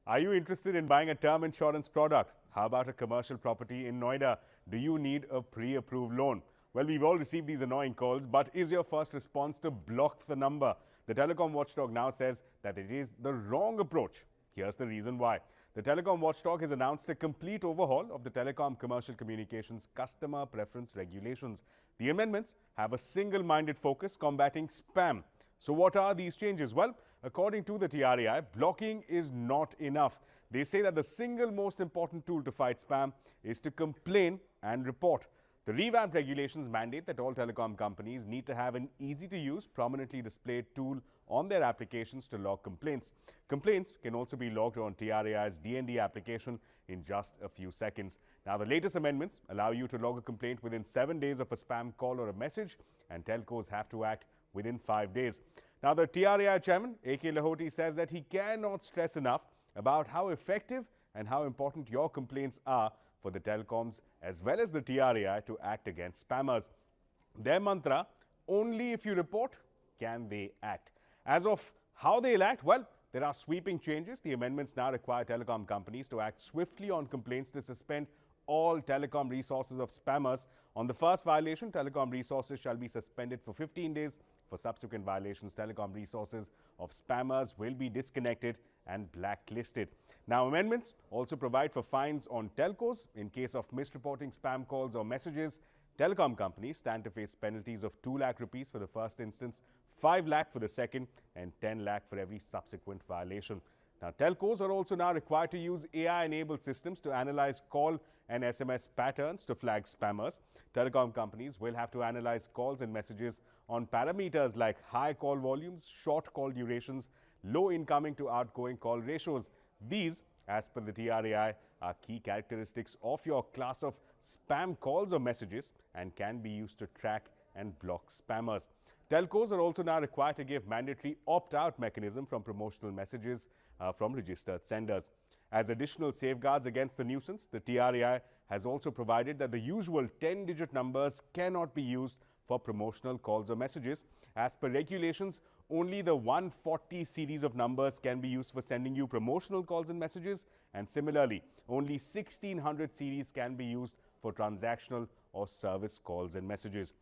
Are you interested in buying a term insurance product? How about a commercial property in Noida? Do you need a pre-approved loan? Well, we've all received these annoying calls, but is your first response to block the number? The Telecom watchdog now says that it is the wrong approach. Here's the reason why. The Telecom watchdog has announced a complete overhaul of the Telecom Commercial Communications Customer Preference Regulations. The amendments have a single-minded focus combating spam. So what are these changes? Well, according to the TRAI, blocking is not enough. They say that the single most important tool to fight spam is to complain and report. The revamped regulations mandate that all telecom companies need to have an easy-to-use, prominently displayed tool on their applications to log complaints. Complaints can also be logged on TRAI's DND application in just a few seconds. Now, the latest amendments allow you to log a complaint within 7 days of a spam call or a message, and telcos have to act within 5 days. Now, the TRAI chairman, A.K. Lahoti, says that he cannot stress enough about how effective and how important your complaints are for the telecoms as well as the TRAI to act against spammers. Their mantra, only if you report, can they act. As of how they'll act, well, there are sweeping changes. The amendments now require telecom companies to act swiftly on complaints to suspend all telecom resources of spammers. On the first violation, telecom resources shall be suspended for 15 days. For subsequent violations, telecom resources of spammers will be disconnected and blacklisted. Now, amendments also provide for fines on telcos. In case of misreporting spam calls or messages, telecom companies stand to face penalties of 2 lakh rupees for the first instance, 5 lakh for the second, and 10 lakh for every subsequent violation. Now, telcos are also now required to use AI-enabled systems to analyze call and SMS patterns to flag spammers. Telecom companies will have to analyze calls and messages on parameters like high call volumes, short call durations, low incoming to outgoing call ratios. These, as per the TRAI, are key characteristics of your class of spam calls or messages and can be used to track and block spammers. Telcos are also now required to give mandatory opt-out mechanism from promotional messages from registered senders. As additional safeguards against the nuisance, the TRAI has also provided that the usual 10-digit numbers cannot be used for promotional calls or messages. As per regulations, only the 140 series of numbers can be used for sending you promotional calls and messages, and similarly, only 1600 series can be used for transactional or service calls and messages.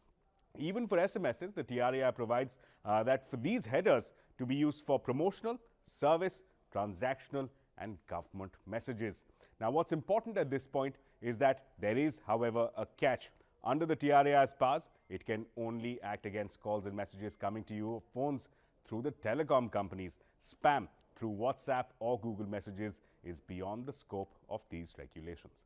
Even for SMSs, the TRAI provides that for these headers to be used for promotional, service, transactional and government messages. Now, what's important at this point is that there is, however, a catch. Under the TRAI's powers, it can only act against calls and messages coming to your phones through the telecom companies. Spam through WhatsApp or Google Messages is beyond the scope of these regulations.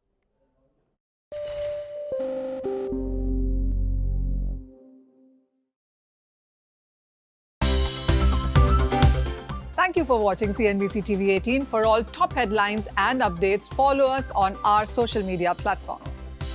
Thank you for watching CNBC TV 18. For all top headlines and updates, follow us on our social media platforms.